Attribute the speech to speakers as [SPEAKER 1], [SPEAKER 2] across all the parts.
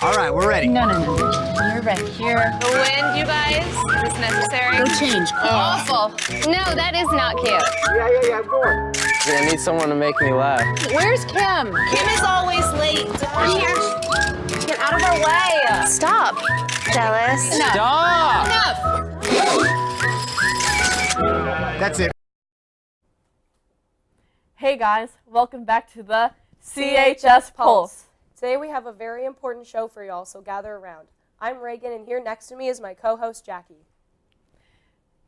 [SPEAKER 1] All right, we're ready.
[SPEAKER 2] No. You're right here.
[SPEAKER 3] The wind, you guys. Is this necessary?
[SPEAKER 2] Go change.
[SPEAKER 3] Awful. No, that is not cute.
[SPEAKER 1] Yeah, I'm going.
[SPEAKER 4] I need someone to make me laugh.
[SPEAKER 2] Where's Kim?
[SPEAKER 3] Kim is always late. Get out of our way. Stop. Jealous.
[SPEAKER 2] Enough.
[SPEAKER 4] Stop!
[SPEAKER 2] Enough.
[SPEAKER 1] That's it.
[SPEAKER 5] Hey guys, welcome back to the CHS Pulse.
[SPEAKER 6] Today we have a very important show for y'all, so gather around. I'm Reagan, and here next to me is my co-host, Jackie.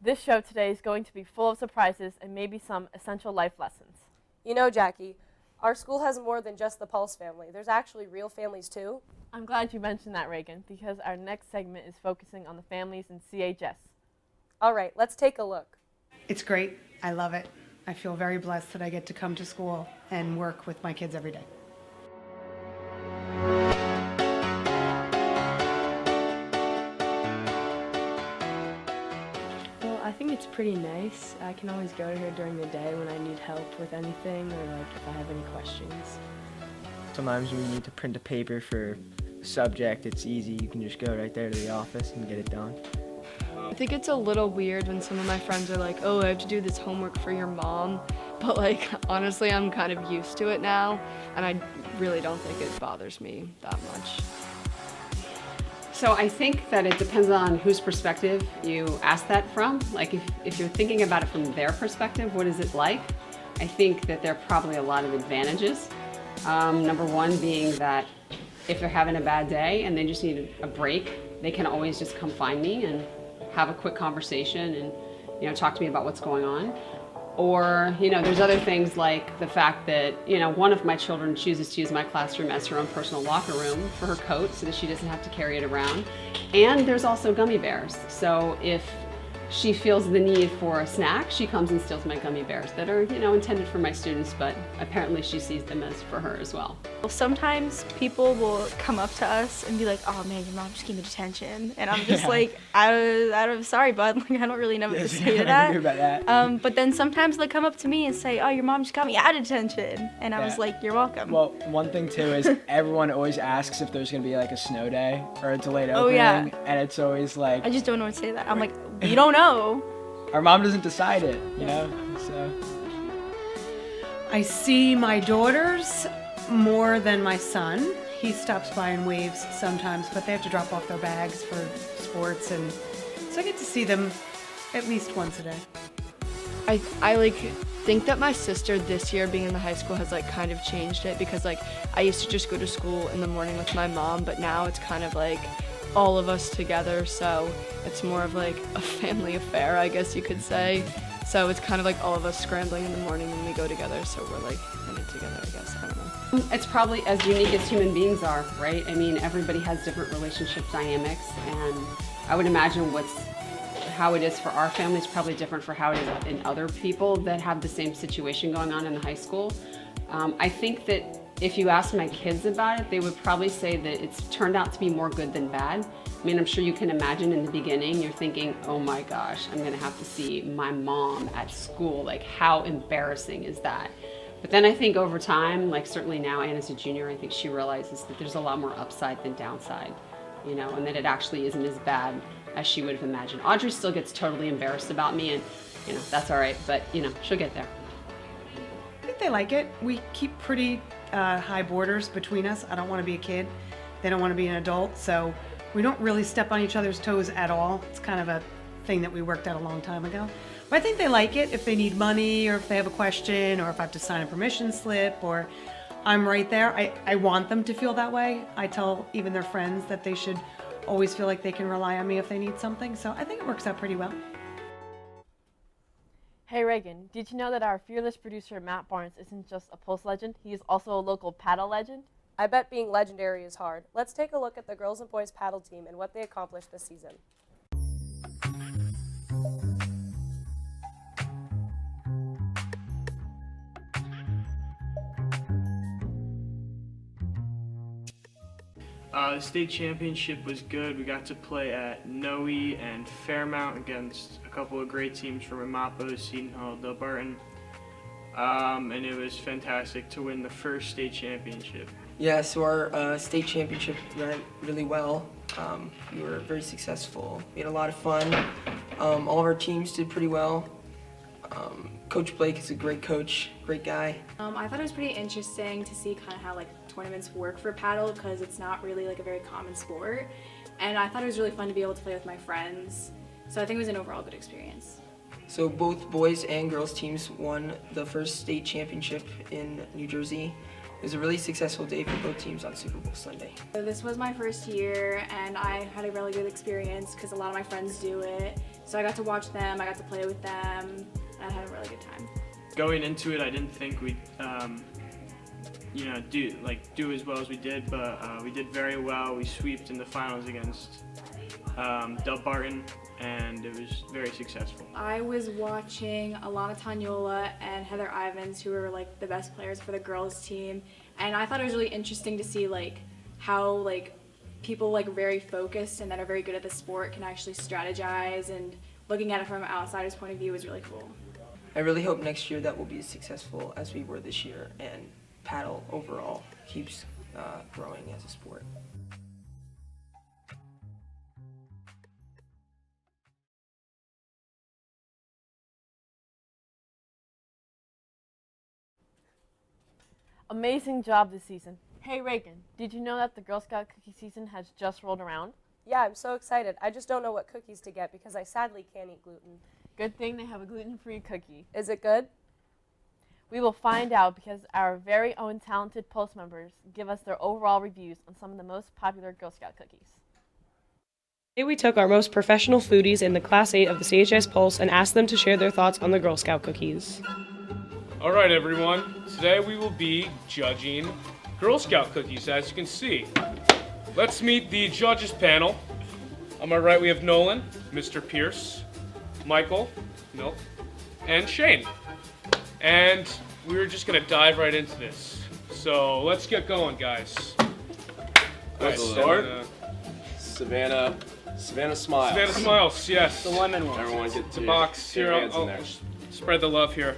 [SPEAKER 5] This show today is going to be full of surprises and maybe some essential life lessons.
[SPEAKER 6] You know, Jackie, our school has more than just the Pulse family. There's actually real families, too.
[SPEAKER 5] I'm glad you mentioned that, Reagan, because our next segment is focusing on the families in CHS.
[SPEAKER 6] All right, let's take a look.
[SPEAKER 7] It's great. I love it. I feel very blessed that I get to come to school and work with my kids every day.
[SPEAKER 8] Well, I think it's pretty nice. I can always go to her during the day when I need help with anything or like if I have any questions.
[SPEAKER 4] Sometimes we need to print a paper for a subject. It's easy. You can just go right there to the office and get it done.
[SPEAKER 8] I think it's a little weird when some of my friends are like, oh, I have to do this homework for your mom. But like, honestly, I'm kind of used to it now, and I really don't think it bothers me that much.
[SPEAKER 9] So I think that it depends on whose perspective you ask that from. Like if you're thinking about it from their perspective, what is it like? I think that there are probably a lot of advantages. Number one being that if they're having a bad day and they just need a break, they can always just come find me and have a quick conversation and talk to me about what's going on. Or there's other things like the fact that one of my children chooses to use my classroom as her own personal locker room for her coat so that she doesn't have to carry it around. And there's also gummy bears. So if she feels the need for a snack, she comes and steals my gummy bears that are intended for my students, but apparently she sees them as for her as well.
[SPEAKER 10] Sometimes people will come up to us and be like, oh man, your mom just gave me detention. And I'm just like, sorry bud, like I don't really know what to say to that. But then sometimes they come up to me and say, oh, your mom just got me out of detention. And I was like, you're welcome.
[SPEAKER 11] Well, one thing too is everyone always asks if there's gonna be like a snow day or a delayed opening.
[SPEAKER 10] Oh yeah.
[SPEAKER 11] And it's always like,
[SPEAKER 10] I just don't know what to say to that. I'm like, we don't know.
[SPEAKER 11] Our mom doesn't decide it, so.
[SPEAKER 7] I see my daughters more than my son. He stops by and waves sometimes, but they have to drop off their bags for sports, and so I get to see them at least once a day.
[SPEAKER 8] I like think that my sister this year being in the high school has like kind of changed it because like I used to just go to school in the morning with my mom, but now it's kind of like all of us together, so it's more of like a family affair, I guess you could say. So it's kind of like all of us scrambling in the morning when we go together, so we're like in it together, I guess. I don't know.
[SPEAKER 9] It's probably as unique as human beings are, right? I mean, everybody has different relationship dynamics, and I would imagine how it is for our family is probably different for how it is in other people that have the same situation going on in the high school. I think that if you ask my kids about it, they would probably say that it's turned out to be more good than bad. I mean, I'm sure you can imagine in the beginning, you're thinking, oh my gosh, I'm gonna have to see my mom at school. Like, how embarrassing is that? But then I think over time, like certainly now Anna's a junior, I think she realizes that there's a lot more upside than downside, and that it actually isn't as bad as she would have imagined. Audrey still gets totally embarrassed about me, and that's all right, but she'll get there.
[SPEAKER 7] I think they like it. We keep pretty high borders between us. I don't want to be a kid. They don't want to be an adult, so we don't really step on each other's toes at all. It's kind of a thing that we worked out a long time ago. But I think they like it if they need money or if they have a question or if I have to sign a permission slip or I'm right there. I want them to feel that way. I tell even their friends that they should always feel like they can rely on me if they need something. So I think it works out pretty well.
[SPEAKER 5] Hey Reagan, did you know that our fearless producer Matt Barnes isn't just a Pulse legend, he is also a local paddle legend?
[SPEAKER 6] I bet being legendary is hard. Let's take a look at the girls and boys paddle team and what they accomplished this season.
[SPEAKER 12] The state championship was good. We got to play at Noe and Fairmount against a couple of great teams from Ramapo, Seton Hall, Delbarton. and it was fantastic to win the first state championship.
[SPEAKER 13] Yeah, so our state championship went really well. We were very successful. We had a lot of fun. All of our teams did pretty well. Coach Blake is a great coach, great guy.
[SPEAKER 10] I thought it was pretty interesting to see kind of how like tournaments work for paddle because it's not really like a very common sport. And I thought it was really fun to be able to play with my friends. So I think it was an overall good experience.
[SPEAKER 13] So both boys and girls teams won the first state championship in New Jersey. It was a really successful day for both teams on Super Bowl Sunday.
[SPEAKER 10] So this was my first year and I had a really good experience because a lot of my friends do it. So I got to watch them, I got to play with them, and I had a really good time.
[SPEAKER 12] Going into it, I didn't think we'd do as well as we did, but we did very well. We sweeped in the finals against Del Barton, and it was very successful.
[SPEAKER 10] I was watching Alana Tanyola and Heather Ivins, who were like the best players for the girls team, and I thought it was really interesting to see like how like people like very focused and that are very good at the sport can actually strategize, and looking at it from an outsider's point of view was really cool.
[SPEAKER 13] I really hope next year that we'll be as successful as we were this year, and paddle overall keeps growing as a sport.
[SPEAKER 5] Amazing job this season. Hey Reagan, did you know that the Girl Scout cookie season has just rolled around?
[SPEAKER 6] Yeah, I'm so excited. I just don't know what cookies to get because I sadly can't eat gluten.
[SPEAKER 5] Good thing they have a gluten-free cookie.
[SPEAKER 6] Is it good?
[SPEAKER 5] We will find out because our very own talented Pulse members give us their overall reviews on some of the most popular Girl Scout cookies.
[SPEAKER 14] Today we took our most professional foodies in the Class 8 of the CHS Pulse and asked them to share their thoughts on the Girl Scout cookies.
[SPEAKER 15] All right, everyone. Today we will be judging Girl Scout cookies, as you can see. Let's meet the judges panel. On my right, we have Nolan, Mr. Pierce, Michael, Milk, and Shane. And we're just gonna dive right into this. So let's get going, guys.
[SPEAKER 1] Let's start. Savannah Smiles.
[SPEAKER 15] Savannah Smiles, yes.
[SPEAKER 11] The lemon one.
[SPEAKER 1] Everyone get
[SPEAKER 15] The box here.
[SPEAKER 1] hands in
[SPEAKER 15] I'll
[SPEAKER 1] there.
[SPEAKER 15] spread the love here.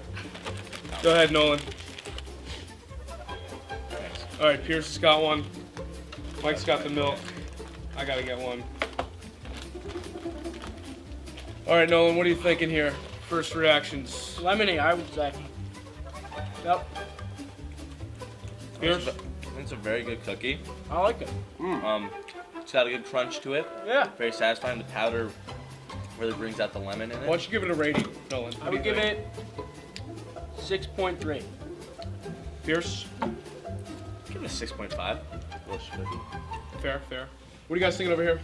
[SPEAKER 15] Go ahead, Nolan. All right, Pierce has got one. Mike's got the milk. I gotta get one. All right, Nolan, what are you thinking here? First reactions.
[SPEAKER 11] Lemony, I would say. Yep.
[SPEAKER 15] Pierce?
[SPEAKER 16] It's a very good cookie.
[SPEAKER 11] I like it.
[SPEAKER 16] It's got a good crunch to it.
[SPEAKER 11] Yeah.
[SPEAKER 16] Very satisfying. The powder really brings out the lemon in it.
[SPEAKER 15] Why don't you give it a rating, Nolan?
[SPEAKER 11] I would give it 6.3.
[SPEAKER 15] Pierce?
[SPEAKER 16] Give it a 6.5. Delicious cookie.
[SPEAKER 15] Fair. What are you guys thinking over here?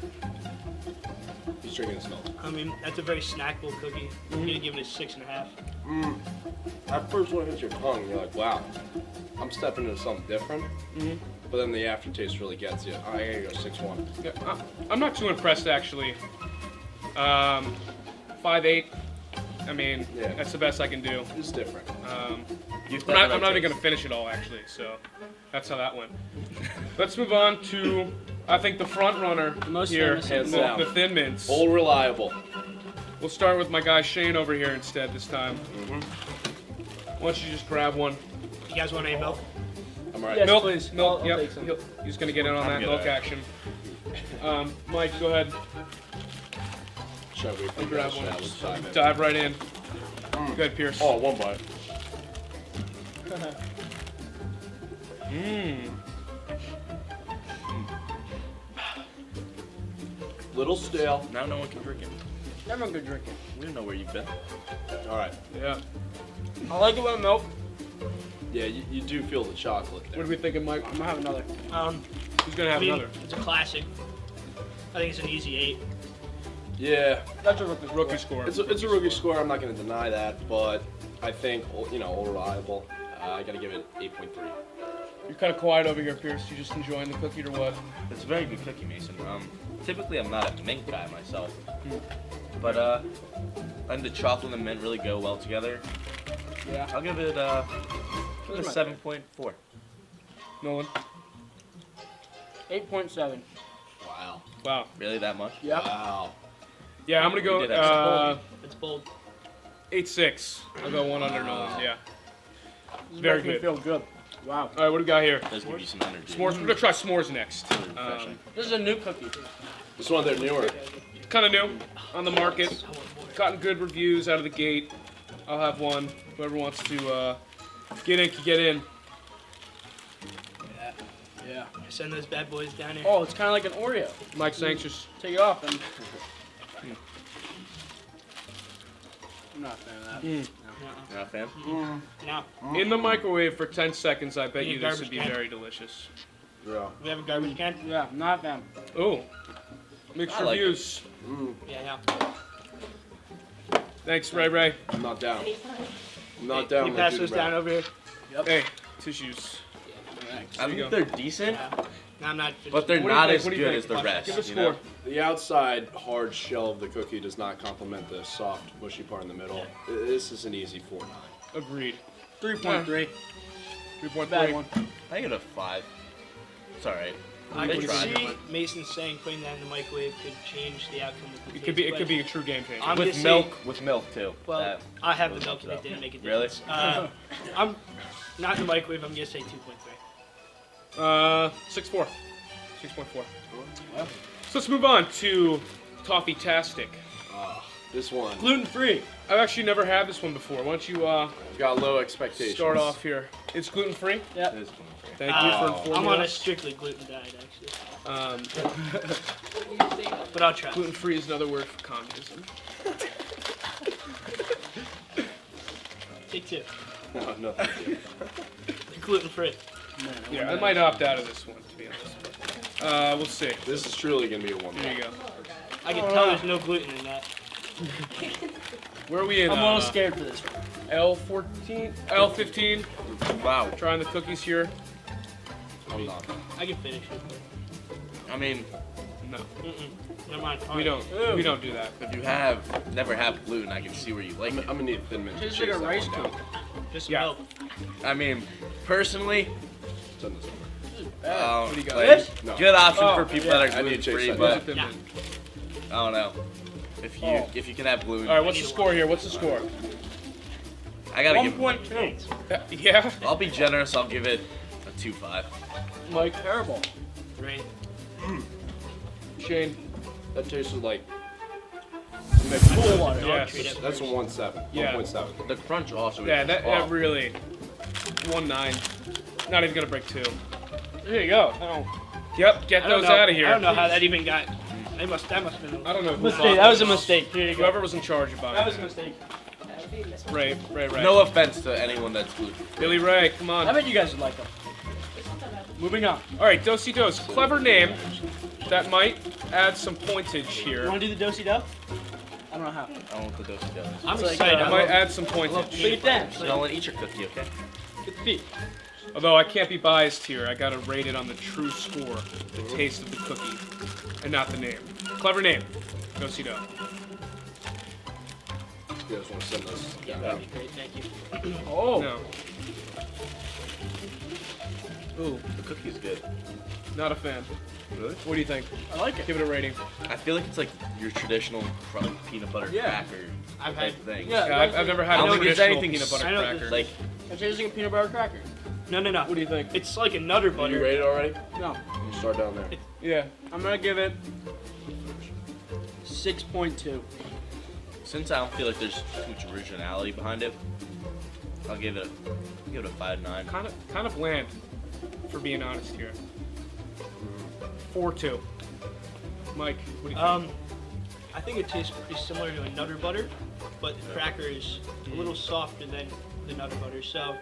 [SPEAKER 1] He's drinking his milk.
[SPEAKER 17] I mean, that's a very snackable cookie. I'm gonna give it a 6.5.
[SPEAKER 1] At first when it hits your tongue, you're like, wow, I'm stepping into something different. But then the aftertaste really gets you. I gotta go 6.1.
[SPEAKER 15] Yeah, I'm not too impressed, actually. 5.8. I mean,
[SPEAKER 1] Yeah.
[SPEAKER 15] that's the best I can do.
[SPEAKER 1] It's different.
[SPEAKER 15] I'm not even going to finish it all, actually, so that's how that went. Let's move on to, I think, the front runner here,
[SPEAKER 1] Hands down.
[SPEAKER 15] the Thin Mints.
[SPEAKER 1] All reliable.
[SPEAKER 15] We'll start with my guy Shane over here instead this time. Why don't you just grab one?
[SPEAKER 17] You guys want any milk?
[SPEAKER 1] I'm all right.
[SPEAKER 11] Yes,
[SPEAKER 15] Milk,
[SPEAKER 11] please.
[SPEAKER 15] milk,
[SPEAKER 11] I'll
[SPEAKER 15] yep.
[SPEAKER 11] take some.
[SPEAKER 15] He's going to get in on that
[SPEAKER 16] good
[SPEAKER 15] milk
[SPEAKER 16] at it.
[SPEAKER 15] action. Mike, go ahead.
[SPEAKER 1] Should we
[SPEAKER 15] You grab one.
[SPEAKER 1] Let's dive in.
[SPEAKER 15] Dive right in. Go ahead, Pierce.
[SPEAKER 1] Oh, one bite. Little stale.
[SPEAKER 16] Now no one can drink it.
[SPEAKER 11] Never good drinking.
[SPEAKER 16] We don't know where you've been.
[SPEAKER 1] All right.
[SPEAKER 15] Yeah.
[SPEAKER 11] I like it with milk.
[SPEAKER 1] Yeah, you do feel the chocolate there.
[SPEAKER 15] What are we thinking, Mike?
[SPEAKER 11] I'm gonna have another.
[SPEAKER 15] Who's going to have another?
[SPEAKER 17] It's a classic. I think it's an easy 8.
[SPEAKER 1] Yeah.
[SPEAKER 11] That's a
[SPEAKER 15] Rookie score.
[SPEAKER 1] It's a rookie score. I'm not going to deny that, but I think all reliable. I got to give it 8.3.
[SPEAKER 15] You're kind of quiet over here, Pierce. You just enjoying the cookie or what?
[SPEAKER 16] It's a very good cookie, Mason. Typically, I'm not a mint guy myself, but and the chocolate and the mint really go well together.
[SPEAKER 11] Yeah.
[SPEAKER 16] I'll give it a 7.4.
[SPEAKER 15] Nolan?
[SPEAKER 11] 8.7.
[SPEAKER 15] Wow.
[SPEAKER 16] Really, that much?
[SPEAKER 11] Yep.
[SPEAKER 1] Wow.
[SPEAKER 15] Yeah, I'm going to
[SPEAKER 16] We did
[SPEAKER 15] go
[SPEAKER 17] It's bold.
[SPEAKER 15] 8.6. I'll go one under Nolan's, yeah.
[SPEAKER 17] This
[SPEAKER 15] Very
[SPEAKER 17] makes me
[SPEAKER 15] good.
[SPEAKER 17] feel good. Wow.
[SPEAKER 15] All right, what do we got here?
[SPEAKER 16] Does give you some energy.
[SPEAKER 15] S'mores. We're gonna try s'mores next.
[SPEAKER 17] This is a new cookie.
[SPEAKER 1] This one, they're newer.
[SPEAKER 15] Kind of new on the market. Gotten good reviews out of the gate. I'll have one. Whoever wants to get in can get in.
[SPEAKER 17] Yeah. Send those bad boys down here.
[SPEAKER 12] Oh, it's kind of like an Oreo.
[SPEAKER 15] Mike's anxious.
[SPEAKER 12] Take it off and. I'm not a fan of that.
[SPEAKER 16] Not a fan?
[SPEAKER 17] No.
[SPEAKER 15] In the microwave for 10 seconds, I bet
[SPEAKER 17] Need
[SPEAKER 15] you
[SPEAKER 17] a
[SPEAKER 15] this
[SPEAKER 17] garbage
[SPEAKER 15] would be
[SPEAKER 17] can?
[SPEAKER 15] very delicious.
[SPEAKER 1] Yeah.
[SPEAKER 17] We have a garbage can?
[SPEAKER 12] Yeah, not a fan.
[SPEAKER 15] Ooh. Mixed
[SPEAKER 16] I like
[SPEAKER 15] reviews.
[SPEAKER 17] Yeah.
[SPEAKER 15] Thanks, Ray Ray.
[SPEAKER 1] I'm not down. I'm not down.
[SPEAKER 17] You
[SPEAKER 1] with
[SPEAKER 17] pass
[SPEAKER 1] Judy
[SPEAKER 17] those down
[SPEAKER 1] Brown.
[SPEAKER 17] over here?
[SPEAKER 15] Hey, tissues.
[SPEAKER 16] I
[SPEAKER 15] There you
[SPEAKER 16] think
[SPEAKER 15] go.
[SPEAKER 16] they're decent,
[SPEAKER 17] No, I'm not.
[SPEAKER 16] but they're
[SPEAKER 15] What do you
[SPEAKER 16] not
[SPEAKER 15] think?
[SPEAKER 16] as
[SPEAKER 15] What do you
[SPEAKER 16] good
[SPEAKER 15] think?
[SPEAKER 16] as the rest.
[SPEAKER 15] Give a
[SPEAKER 16] you know?
[SPEAKER 15] score.
[SPEAKER 1] The outside hard shell of the cookie does not complement the soft, mushy part in the middle. This is an easy 4.9.
[SPEAKER 15] Agreed.
[SPEAKER 12] 3.3.
[SPEAKER 15] 3.3.
[SPEAKER 12] Bad one.
[SPEAKER 16] I give it a 5. It's alright.
[SPEAKER 17] I
[SPEAKER 16] They
[SPEAKER 17] can
[SPEAKER 16] tried.
[SPEAKER 17] see Mason saying putting that in the microwave could change the outcome of the
[SPEAKER 15] It could be a true game changer.
[SPEAKER 17] I'm
[SPEAKER 16] With
[SPEAKER 17] just
[SPEAKER 16] milk,
[SPEAKER 17] saying-
[SPEAKER 16] with milk too.
[SPEAKER 17] Well,
[SPEAKER 16] That
[SPEAKER 17] I have the
[SPEAKER 16] really
[SPEAKER 17] milk and
[SPEAKER 16] helps
[SPEAKER 17] it
[SPEAKER 16] out.
[SPEAKER 17] didn't make a
[SPEAKER 16] Really?
[SPEAKER 17] difference. I'm not in the microwave. I'm gonna say 2.3.
[SPEAKER 15] 6.4. 6.4. So let's move on to Toffee-tastic.
[SPEAKER 1] This one.
[SPEAKER 12] Gluten free.
[SPEAKER 15] I've actually never had this one before. Why don't you
[SPEAKER 1] Got low expectations.
[SPEAKER 15] start off here? It's gluten free.
[SPEAKER 12] Yep.
[SPEAKER 16] It is gluten-free.
[SPEAKER 15] Thank you for informing
[SPEAKER 17] I'm on a
[SPEAKER 15] us.
[SPEAKER 17] strictly gluten diet, actually.
[SPEAKER 15] Um,
[SPEAKER 17] But I'll try.
[SPEAKER 15] gluten free is another word for communism.
[SPEAKER 17] Take two.
[SPEAKER 1] No, no, thank you.
[SPEAKER 17] Gluten free.
[SPEAKER 15] Yeah, I might opt out of this one, to be honest. We'll see.
[SPEAKER 1] This is truly going to be a 1.
[SPEAKER 15] There you go.
[SPEAKER 17] I can tell there's no gluten in that.
[SPEAKER 15] Where are we in?
[SPEAKER 12] I'm a little scared for this one.
[SPEAKER 15] L14, L15.
[SPEAKER 16] Wow.
[SPEAKER 15] Trying the cookies here.
[SPEAKER 1] I'm not.
[SPEAKER 17] I can finish it.
[SPEAKER 16] I mean,
[SPEAKER 15] No,
[SPEAKER 17] Never mind.
[SPEAKER 15] we don't. We don't do that.
[SPEAKER 16] if you never have gluten, I can see where you like
[SPEAKER 1] I'm
[SPEAKER 16] it.
[SPEAKER 1] going to need Thin Mint to
[SPEAKER 12] Tastes
[SPEAKER 1] chase
[SPEAKER 12] like a
[SPEAKER 1] that
[SPEAKER 12] rice
[SPEAKER 1] one down.
[SPEAKER 12] cookie.
[SPEAKER 17] Just
[SPEAKER 15] Yeah.
[SPEAKER 17] milk.
[SPEAKER 16] I mean, personally,
[SPEAKER 1] Send this over.
[SPEAKER 15] What do you got?
[SPEAKER 12] This?
[SPEAKER 1] No.
[SPEAKER 16] good option
[SPEAKER 15] Oh,
[SPEAKER 16] for people
[SPEAKER 1] yeah,
[SPEAKER 16] that
[SPEAKER 1] I
[SPEAKER 16] are
[SPEAKER 1] need to
[SPEAKER 16] gluten free,
[SPEAKER 1] chase
[SPEAKER 16] but
[SPEAKER 1] that.
[SPEAKER 15] Thin
[SPEAKER 17] Yeah.
[SPEAKER 15] Mint.
[SPEAKER 16] I don't know. If you can have gluten,
[SPEAKER 15] All right, what's the score here? What's the score?
[SPEAKER 16] I gotta give.
[SPEAKER 12] 1.2.
[SPEAKER 15] Yeah.
[SPEAKER 16] I'll be generous. I'll give it a 2.5.
[SPEAKER 12] Like terrible.
[SPEAKER 17] Right.
[SPEAKER 15] Shane.
[SPEAKER 1] That tasted like.
[SPEAKER 12] Cool water.
[SPEAKER 15] Yes.
[SPEAKER 1] That's a 1.7.
[SPEAKER 15] Yeah.
[SPEAKER 1] 1.7.
[SPEAKER 16] The crunch also.
[SPEAKER 15] Yeah,
[SPEAKER 16] is
[SPEAKER 15] that
[SPEAKER 16] off.
[SPEAKER 15] really 1.9. Not even gonna break 2.
[SPEAKER 12] There you go. Oh.
[SPEAKER 15] Yep. Get
[SPEAKER 17] I don't
[SPEAKER 15] those
[SPEAKER 17] know-
[SPEAKER 15] out of here.
[SPEAKER 17] I don't know how that even got. That must have been.
[SPEAKER 15] I don't know. Who
[SPEAKER 12] Mistake.
[SPEAKER 15] bought
[SPEAKER 12] That was a
[SPEAKER 15] those.
[SPEAKER 12] mistake. Here you go.
[SPEAKER 15] Whoever was in charge of buying
[SPEAKER 12] That was a
[SPEAKER 15] it.
[SPEAKER 12] mistake.
[SPEAKER 15] Ray.
[SPEAKER 16] No offense to anyone that's gluten.
[SPEAKER 15] Billy Ray, come on.
[SPEAKER 12] I bet you guys would like them. Moving on.
[SPEAKER 15] All right, Dosey Dos. Clever name that might add some pointage
[SPEAKER 12] You
[SPEAKER 15] here.
[SPEAKER 12] want to do the do-si-do? I don't know how.
[SPEAKER 16] I don't want the dosey does.
[SPEAKER 17] I'm
[SPEAKER 12] It's like,
[SPEAKER 17] excited.
[SPEAKER 15] That might add some pointage.
[SPEAKER 12] Look at that.
[SPEAKER 16] Nolan, eat your cookie, okay?
[SPEAKER 12] Get the feet.
[SPEAKER 15] Although I can't be biased here, I gotta rate it on the true score, the taste of the cookie, and not the name. Clever name. Dosey Do.
[SPEAKER 1] You guys want to send this?
[SPEAKER 17] Yeah, that'd be great. Thank you.
[SPEAKER 15] Oh. No.
[SPEAKER 16] Ooh, the cookie's good.
[SPEAKER 15] Not a fan.
[SPEAKER 16] Really?
[SPEAKER 15] What do you think?
[SPEAKER 12] I like it.
[SPEAKER 15] Give it a rating.
[SPEAKER 16] I feel like it's like your traditional peanut butter
[SPEAKER 12] Yeah.
[SPEAKER 16] cracker
[SPEAKER 17] I've
[SPEAKER 16] type
[SPEAKER 17] had.
[SPEAKER 16] thing.
[SPEAKER 12] Yeah.
[SPEAKER 15] I've never had
[SPEAKER 16] I
[SPEAKER 15] a
[SPEAKER 16] don't think there's
[SPEAKER 15] traditional
[SPEAKER 16] anything
[SPEAKER 15] peanut butter
[SPEAKER 17] I know
[SPEAKER 15] cracker.
[SPEAKER 16] Like,
[SPEAKER 12] I'm tasting a peanut butter cracker.
[SPEAKER 17] No.
[SPEAKER 15] What do you think?
[SPEAKER 17] It's like a Nutter
[SPEAKER 1] Are you
[SPEAKER 17] Butter.
[SPEAKER 1] rated already?
[SPEAKER 12] No.
[SPEAKER 1] Start down there.
[SPEAKER 15] Yeah.
[SPEAKER 12] I'm gonna give it 6.2.
[SPEAKER 16] since I don't feel like there's too much originality behind it, I'll give it a 5.9.
[SPEAKER 15] Kind of bland, for being honest here. 4-2. Mike, what do you think?
[SPEAKER 17] I think it tastes pretty similar to a Nutter Butter, but the cracker is a little softer than the Nutter Butter. So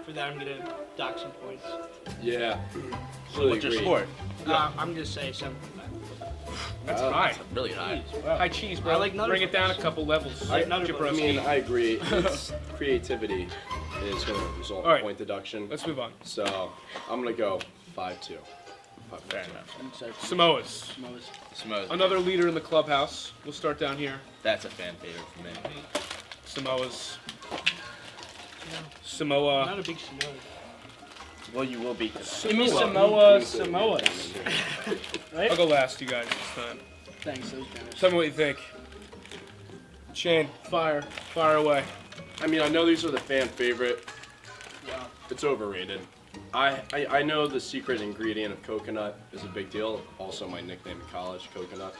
[SPEAKER 17] for that, I'm gonna dock some points.
[SPEAKER 1] Yeah.
[SPEAKER 16] What's your score?
[SPEAKER 17] I'm gonna say 7.5.
[SPEAKER 15] That's high.
[SPEAKER 16] That's really high.
[SPEAKER 15] High cheese, bro.
[SPEAKER 17] I like Nutter
[SPEAKER 15] Bring it down a
[SPEAKER 17] Butters.
[SPEAKER 15] couple levels.
[SPEAKER 17] I like Nutter
[SPEAKER 15] Chip
[SPEAKER 17] Butters.
[SPEAKER 1] I mean,
[SPEAKER 15] Roski.
[SPEAKER 1] I agree. It's creativity is going to result in
[SPEAKER 15] All right.
[SPEAKER 1] point deduction.
[SPEAKER 15] Let's move on.
[SPEAKER 1] So I'm going to go 5-2.
[SPEAKER 16] Fair enough.
[SPEAKER 15] Samoas.
[SPEAKER 16] Samoas.
[SPEAKER 15] Another leader in the clubhouse. We'll start down here.
[SPEAKER 16] That's a fan favorite for me.
[SPEAKER 15] Samoas.
[SPEAKER 17] I'm
[SPEAKER 15] Samoa.
[SPEAKER 17] not a big Samoa.
[SPEAKER 16] Well, you will be.
[SPEAKER 12] Give me Samoas. Right?
[SPEAKER 15] I'll go last, you guys, this time.
[SPEAKER 12] Thanks, those guys.
[SPEAKER 15] Tell me what you think. Shane, fire away.
[SPEAKER 1] I mean, I know these are the fan favorite. It's overrated. I know the secret ingredient of coconut is a big deal. Also, my nickname in college, Coconut.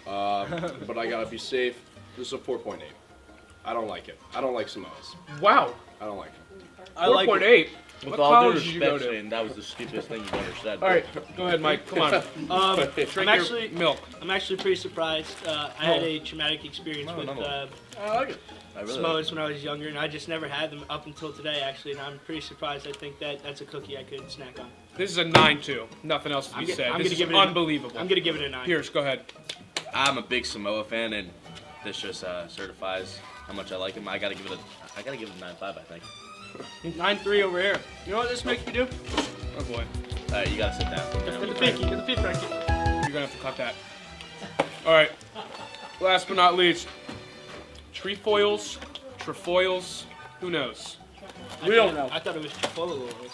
[SPEAKER 1] But I gotta be safe. This is a 4.8. I don't like it. I don't like Samoas.
[SPEAKER 15] Wow.
[SPEAKER 1] I don't like it.
[SPEAKER 15] 4.8.
[SPEAKER 16] With
[SPEAKER 15] What
[SPEAKER 16] all due
[SPEAKER 15] college did you go
[SPEAKER 16] respect,
[SPEAKER 15] to?
[SPEAKER 16] Shane, that was the stupidest thing you've ever said.
[SPEAKER 15] All right, go ahead, Mike. Come on. Drink
[SPEAKER 17] I'm
[SPEAKER 15] your
[SPEAKER 17] actually
[SPEAKER 15] milk.
[SPEAKER 17] I'm actually pretty surprised. I had a traumatic experience with
[SPEAKER 16] I like it. I really like
[SPEAKER 17] Samoas when I was younger, and I just never had them up until today, actually. And I'm pretty surprised. I think that's a cookie I could snack on.
[SPEAKER 15] This is a 9-2. Nothing else to be said. This is unbelievable.
[SPEAKER 17] I'm gonna give it a 9.
[SPEAKER 15] Pierce, go ahead.
[SPEAKER 16] I'm a big Samoa fan, and this just certifies how much I like him. I gotta give it a 9.5, I think.
[SPEAKER 17] 9.3 over here. You know what this makes me do?
[SPEAKER 15] Oh boy.
[SPEAKER 16] All right, you gotta sit down.
[SPEAKER 17] Get the pinky. Get the pinky.
[SPEAKER 15] You're gonna have to cut that. All right. Last but not least, trefoils, who knows?
[SPEAKER 17] We don't know. I thought it was trefoils.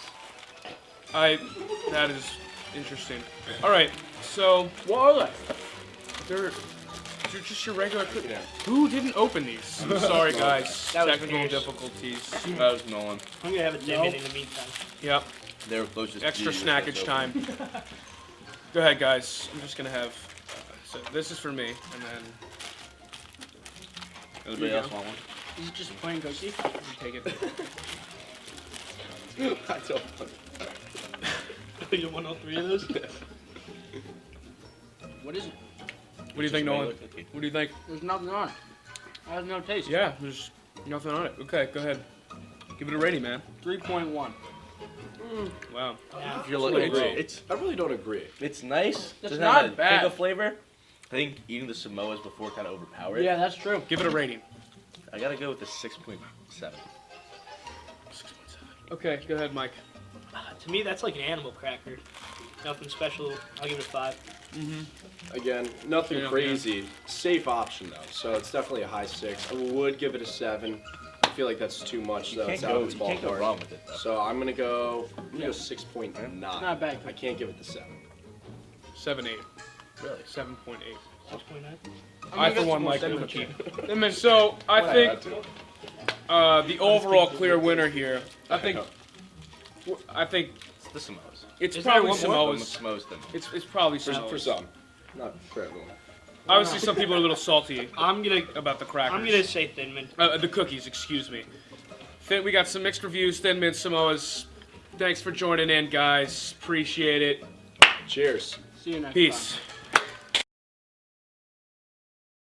[SPEAKER 15] That is interesting. All right, so
[SPEAKER 17] what are they?
[SPEAKER 15] They're just your regular cookie. Who didn't open these? I'm sorry, guys.
[SPEAKER 17] That was
[SPEAKER 15] Technical
[SPEAKER 17] Pierce.
[SPEAKER 15] difficulties.
[SPEAKER 16] That was Nolan.
[SPEAKER 17] I'm gonna have a David in the meantime.
[SPEAKER 15] Yep.
[SPEAKER 16] They were closest.
[SPEAKER 15] Extra snackage time. Go ahead, guys. I'm just gonna have. So this is for me, and then.
[SPEAKER 16] Anybody else want one?
[SPEAKER 17] Is it just a plain cookie?
[SPEAKER 15] You take it.
[SPEAKER 1] I don't.
[SPEAKER 17] You want all 3 of those? What is it?
[SPEAKER 15] What do you think, Nolan? What do you think?
[SPEAKER 17] There's nothing on it. It has no taste.
[SPEAKER 15] Yeah, there's nothing on it. Okay, go ahead. Give it a rating, man.
[SPEAKER 17] 3.1.
[SPEAKER 15] Wow.
[SPEAKER 17] Yeah.
[SPEAKER 16] If you're looking,
[SPEAKER 1] I really don't agree.
[SPEAKER 16] It's nice.
[SPEAKER 17] It's
[SPEAKER 16] Doesn't
[SPEAKER 17] not
[SPEAKER 16] have a
[SPEAKER 17] bad.
[SPEAKER 16] pickle flavor. I think eating the Samoas before kind of overpowered.
[SPEAKER 17] Yeah, that's true.
[SPEAKER 15] Give it a rating.
[SPEAKER 16] I gotta go with the 6.7.
[SPEAKER 15] Okay, go ahead, Mike.
[SPEAKER 17] To me, that's like an animal cracker. Nothing special. I'll give it a 5.
[SPEAKER 1] Again, nothing
[SPEAKER 15] Yeah,
[SPEAKER 1] crazy. Safe option though, so it's definitely a high 6. I would give it a 7. I feel like that's too much though. It's out of its
[SPEAKER 16] You can't go
[SPEAKER 1] ballpark.
[SPEAKER 16] wrong with it though.
[SPEAKER 1] So I'm gonna go 6.9.
[SPEAKER 17] It's not bad.
[SPEAKER 1] I can't give it the 7.
[SPEAKER 15] 7.8.
[SPEAKER 16] Really?
[SPEAKER 15] 7.8.
[SPEAKER 17] 6.9.
[SPEAKER 15] I for one like the cookie. So I think the overall clear winner here. I think
[SPEAKER 16] It's the Samoas.
[SPEAKER 15] it's
[SPEAKER 17] Is
[SPEAKER 15] probably
[SPEAKER 17] there one more?
[SPEAKER 15] Samoas.
[SPEAKER 16] Then.
[SPEAKER 15] It's probably Samoas.
[SPEAKER 1] For some, not for everyone.
[SPEAKER 15] Obviously, some people are a little salty
[SPEAKER 17] I'm gonna
[SPEAKER 15] about the crackers.
[SPEAKER 17] I'm gonna say Thin Mint.
[SPEAKER 15] The cookies, excuse me. We got some mixed reviews, Thin Mint Samoas. Thanks for joining in, guys. Appreciate it.
[SPEAKER 1] Cheers.
[SPEAKER 17] See you next time.
[SPEAKER 15] Peace.